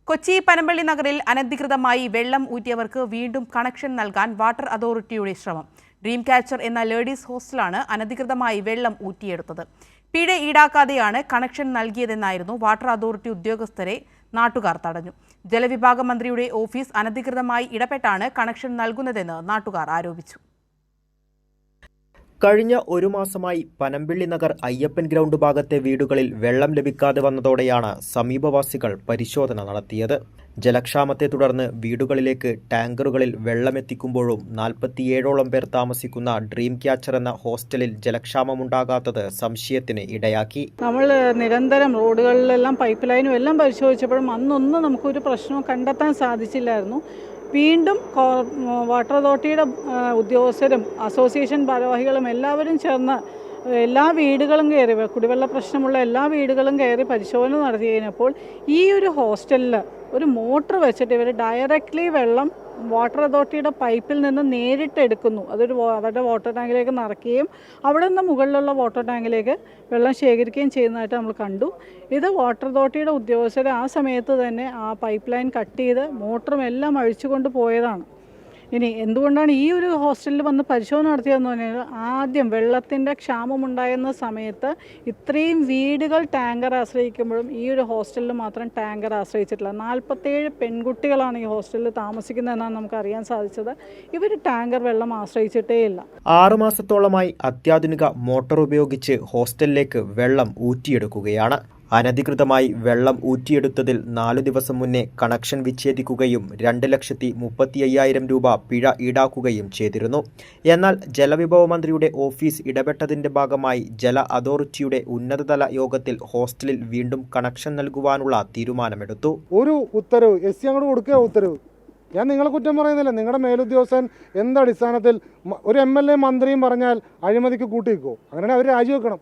കൊച്ചി പനമ്പള്ളി നഗറിൽ അനധികൃതമായി വെള്ളം ഊറ്റിയവർക്ക് വീണ്ടും കണക്ഷൻ നൽകാൻ വാട്ടർ അതോറിറ്റിയുടെ ശ്രമം. ഡ്രീം ക്യാച്ചർ എന്ന ലേഡീസ് ഹോസ്റ്റലാണ് അനധികൃതമായി വെള്ളം ഊറ്റിയെടുത്തത്. പിഴ ഈടാക്കാതെയാണ് കണക്ഷൻ നൽകിയതെന്നായിരുന്നു വാട്ടർ അതോറിറ്റി ഉദ്യോഗസ്ഥരെ നാട്ടുകാർ തടഞ്ഞു. ജലവിഭാഗ മന്ത്രിയുടെ ഓഫീസ് അനധികൃതമായി ഇടപെട്ടാണ് കണക്ഷൻ നൽകുന്നതെന്ന് നാട്ടുകാർ ആരോപിച്ചു. കഴിഞ്ഞ ഒരു മാസമായി പനമ്പിള്ളി നഗർ അയ്യപ്പൻ ഗ്രൗണ്ട് ഭാഗത്തെ വീടുകളിൽ വെള്ളം ലഭിക്കാതെ വന്നതോടെയാണ് സമീപവാസികൾ പരിശോധന നടത്തിയത്. ജലക്ഷാമത്തെ തുടർന്ന് വീടുകളിലേക്ക് ടാങ്കറുകളിൽ വെള്ളമെത്തിക്കുമ്പോഴും 47ഓളം പേർ താമസിക്കുന്ന ഡ്രീം ക്യാച്ചർ എന്ന ഹോസ്റ്റലിൽ ജലക്ഷാമമുണ്ടാകാത്തത് സംശയത്തിന് ഇടയാക്കി. നമ്മൾ നിരന്തരം റോഡുകളിലെല്ലാം പൈപ്പ് ലൈനും എല്ലാം പരിശോധിച്ചപ്പോഴും അന്നൊന്നും നമുക്കൊരു പ്രശ്നവും കണ്ടെത്താൻ സാധിച്ചില്ലായിരുന്നു. വീണ്ടും വാട്ടർ അതോറിറ്റിയുടെ ഉദ്യോഗസ്ഥരും അസോസിയേഷൻ ഭാരവാഹികളും എല്ലാവരും ചേർന്ന് എല്ലാ വീടുകളും കയറി, കുടിവെള്ള പ്രശ്നമുള്ള എല്ലാ വീടുകളും കയറി പരിശോധന നടത്തി കഴിഞ്ഞപ്പോൾ ഈ ഒരു ഹോസ്റ്റലിൽ ഒരു മോട്ടർ വെച്ചിട്ട് ഇവർ ഡയറക്റ്റ്ലി വെള്ളം വാട്ടർ അതോറിറ്റിയുടെ പൈപ്പിൽ നിന്ന് നേരിട്ട് എടുക്കുന്നു. അവരുടെ വാട്ടർ ടാങ്കിലേക്ക് നിറയ്ക്കുകയും അവിടെ നിന്ന് മുകളിലുള്ള വാട്ടർ ടാങ്കിലേക്ക് വെള്ളം ശേഖരിക്കുകയും ചെയ്യുന്നതായിട്ട് നമ്മൾ കണ്ടു. ഇത് വാട്ടർ അതോറിറ്റിയുടെ ഉദ്യോഗസ്ഥർ ആ സമയത്ത് തന്നെ ആ പൈപ്പ് ലൈൻ കട്ട് ചെയ്ത് മോട്ടറും എല്ലാം അഴിച്ചുകൊണ്ട് പോയതാണ്. ഇനി എന്തുകൊണ്ടാണ് ഈ ഒരു ഹോസ്റ്റലിൽ വന്ന് പരിശോധന നടത്തിയതെന്ന് പറഞ്ഞാൽ, ആദ്യം വെള്ളത്തിൻ്റെ ക്ഷാമമുണ്ടായിരുന്ന സമയത്ത് ഇത്രയും വീടുകൾ ടാങ്കർ ആശ്രയിക്കുമ്പോഴും ഈ ഒരു ഹോസ്റ്റലിൽ മാത്രം ടാങ്കർ ആശ്രയിച്ചിട്ടില്ല. 47 പെൺകുട്ടികളാണ് ഈ ഹോസ്റ്റലിൽ താമസിക്കുന്നതെന്നാണ് നമുക്ക് അറിയാൻ സാധിച്ചത്. ഇവർ ടാങ്കർ വെള്ളം ആശ്രയിച്ചിട്ടേ ഇല്ല. 6 മാസത്തോളമായി അത്യാധുനിക മോട്ടോർ ഉപയോഗിച്ച് ഹോസ്റ്റലിലേക്ക് വെള്ളം ഊറ്റിയെടുക്കുകയാണ്. അനധികൃതമായി വെള്ളം ഊറ്റിയെടുത്തതിൽ 4 ദിവസം മുന്നേ കണക്ഷൻ വിച്ഛേദിക്കുകയും 2,35,000 രൂപ പിഴ ഈടാക്കുകയും ചെയ്തിരുന്നു. എന്നാൽ ജലവിഭവ മന്ത്രിയുടെ ഓഫീസ് ഇടപെട്ടതിന്റെ ഭാഗമായി ജല അതോറിറ്റിയുടെ ഉന്നതതല യോഗത്തിൽ ഹോസ്റ്റലിൽ വീണ്ടും കണക്ഷൻ നൽകുവാനുള്ള തീരുമാനമെടുത്തു. ഒരു ഉത്തരവ് അങ്ങോട്ട് കൊടുക്കുക. ഉത്തരവ് ഞാൻ നിങ്ങളെ കുറ്റം പറയുന്നില്ല. നിങ്ങളുടെ മേലുദ്യോഗസ്ഥൻ എന്തടിസ്ഥാനത്തിൽ ഒരു MLA മന്ത്രിയും പറഞ്ഞാൽ അഴിമതിക്ക് കൂട്ടിവെക്കുമോ? അങ്ങനെ അവർ രാജിവെക്കണം.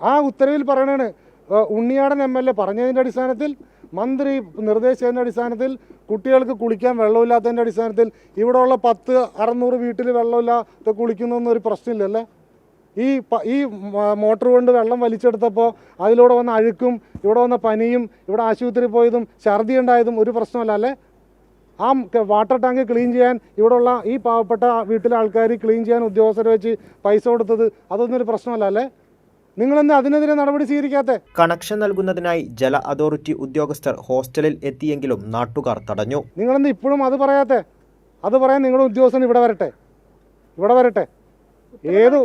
ആ ഉത്തരവിൽ പറയണതാണ് ഉണ്ണിയാടൻ MLA പറഞ്ഞതിൻ്റെ അടിസ്ഥാനത്തിൽ, മന്ത്രി നിർദ്ദേശിച്ചതിൻ്റെ അടിസ്ഥാനത്തിൽ, കുട്ടികൾക്ക് കുളിക്കാൻ വെള്ളമില്ലാത്തതിൻ്റെ അടിസ്ഥാനത്തിൽ ഇവിടെയുള്ള 600 വീട്ടിൽ വെള്ളമില്ലാതെ കുളിക്കുന്നൊന്നും ഒരു പ്രശ്നമില്ലല്ലേ? ഈ മോട്ടർ കൊണ്ട് വെള്ളം വലിച്ചെടുത്തപ്പോൾ അതിലൂടെ വന്ന അഴുക്കും ഇവിടെ വന്ന പനിയും ഇവിടെ ആശുപത്രി പോയതും ഛർദി ഉണ്ടായതും ഒരു പ്രശ്നമല്ല അല്ലേ? ആ വാട്ടർ ടാങ്ക് ക്ലീൻ ചെയ്യാൻ ഇവിടെയുള്ള ഈ പാവപ്പെട്ട വീട്ടിലെ ആൾക്കാർ ക്ലീൻ ചെയ്യാൻ ഉദ്യോഗസ്ഥരെ വെച്ച് പൈസ കൊടുത്തത് അതൊന്നും ഒരു പ്രശ്നമല്ല അല്ലേ? നിങ്ങളെന്താ അതിനെതിരെ നടപടി സ്വീകരിക്കാത്ത? കണക്ഷൻ നൽകുന്നതിനായി ജല അതോറിറ്റി ഉദ്യോഗസ്ഥർ ഹോസ്റ്റലിൽ എത്തിയെങ്കിലും നാട്ടുകാർ തടഞ്ഞു. നിങ്ങളെന്താ ഇപ്പോഴും അത് പറയാത്തെ? അത് പറയാൻ നിങ്ങളുടെ ഉദ്യോഗസ്ഥൻ ഇവിടെ വരട്ടെ. ഏത്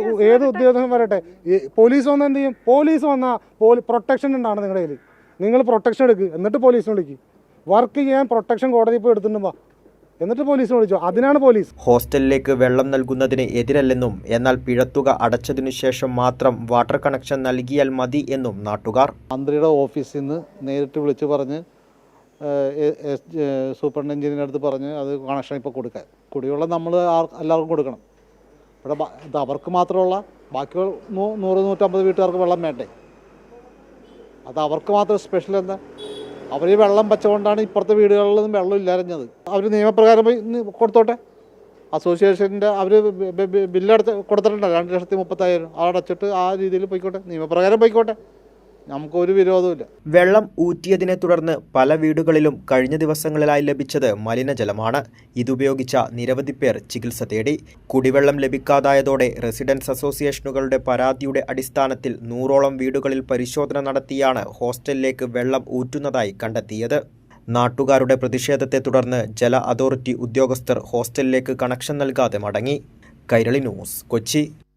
ഉദ്യോഗസ്ഥൻ വരട്ടെ. പോലീസ് വന്നാൽ എന്ത് ചെയ്യും? പോലീസ് വന്നാൽ പ്രൊട്ടക്ഷൻ ഉണ്ടാണ് നിങ്ങളുടെ കയ്യിൽ. നിങ്ങൾ പ്രൊട്ടക്ഷൻ എടുക്കുക, എന്നിട്ട് പോലീസിനെ വിളിക്കും. വർക്ക് ചെയ്യാൻ പ്രൊട്ടക്ഷൻ കോടതി പോയി എടുത്തിട്ടുണ്ടോ? എന്നിട്ട് പോലീസിനെ വിളിച്ചു. അതിനാണ് പോലീസ്. ഹോസ്റ്റലിലേക്ക് വെള്ളം നൽകുന്നതിന് എതിരല്ലെന്നും എന്നാൽ പിഴത്തുക അടച്ചതിനു ശേഷം മാത്രം വാട്ടർ കണക്ഷൻ നൽകിയാൽ മതി എന്നും നാട്ടുകാർ. മന്ത്രിയുടെ ഓഫീസിൽ നിന്ന് നേരിട്ട് വിളിച്ച് പറഞ്ഞ് സൂപ്രണ്ട് അടുത്ത് പറഞ്ഞ് അത് കണക്ഷൻ ഇപ്പോൾ കൊടുക്കാൻ, കുടിവെള്ളം നമ്മൾ എല്ലാവർക്കും കൊടുക്കണം. ഇവിടെ ഇത് അവർക്ക് മാത്രമുള്ള ബാക്കി 100-150 വീട്ടുകാർക്ക് വെള്ളം വേണ്ടേ? അത് അവർക്ക് മാത്രം സ്പെഷ്യൽ എന്താ? അവർ ഈ വെള്ളം വെച്ചുകൊണ്ടാണ് ഇപ്പുറത്തെ വീടുകളിലൊന്നും വെള്ളം ഇല്ലാഞ്ഞത്. അവർ നിയമപ്രകാരം പോയി കൊടുത്തോട്ടെ. അസോസിയേഷൻ്റെ അവർ ബില്ലടച്ച് കൊടുത്തിട്ടുണ്ട് 2,30,000 അടച്ചിട്ട് ആ രീതിയിൽ പോയിക്കോട്ടെ, നിയമപ്രകാരം പോയിക്കോട്ടെ, നമുക്കൊരു വിരോധമില്ല. വെള്ളം ഊറ്റിയതിനെ തുടർന്ന് പല വീടുകളിലും കഴിഞ്ഞ ദിവസങ്ങളിലായി ലഭിച്ചത് മലിനജലമാണ്. ഇതുപയോഗിച്ച നിരവധി പേർ ചികിത്സ തേടി. കുടിവെള്ളം ലഭിക്കാതായതോടെ റെസിഡൻസ് അസോസിയേഷനുകളുടെ പരാതിയുടെ അടിസ്ഥാനത്തിൽ 100ഓളം വീടുകളിൽ പരിശോധന നടത്തിയാണ് ഹോസ്റ്റലിലേക്ക് വെള്ളം ഊറ്റുന്നതായി കണ്ടെത്തിയത്. നാട്ടുകാരുടെ പ്രതിഷേധത്തെ തുടർന്ന് ജല അതോറിറ്റി ഉദ്യോഗസ്ഥർ ഹോസ്റ്റലിലേക്ക് കണക്ഷൻ നൽകാതെ മടങ്ങി. കൈരളി ന്യൂസ്, കൊച്ചി.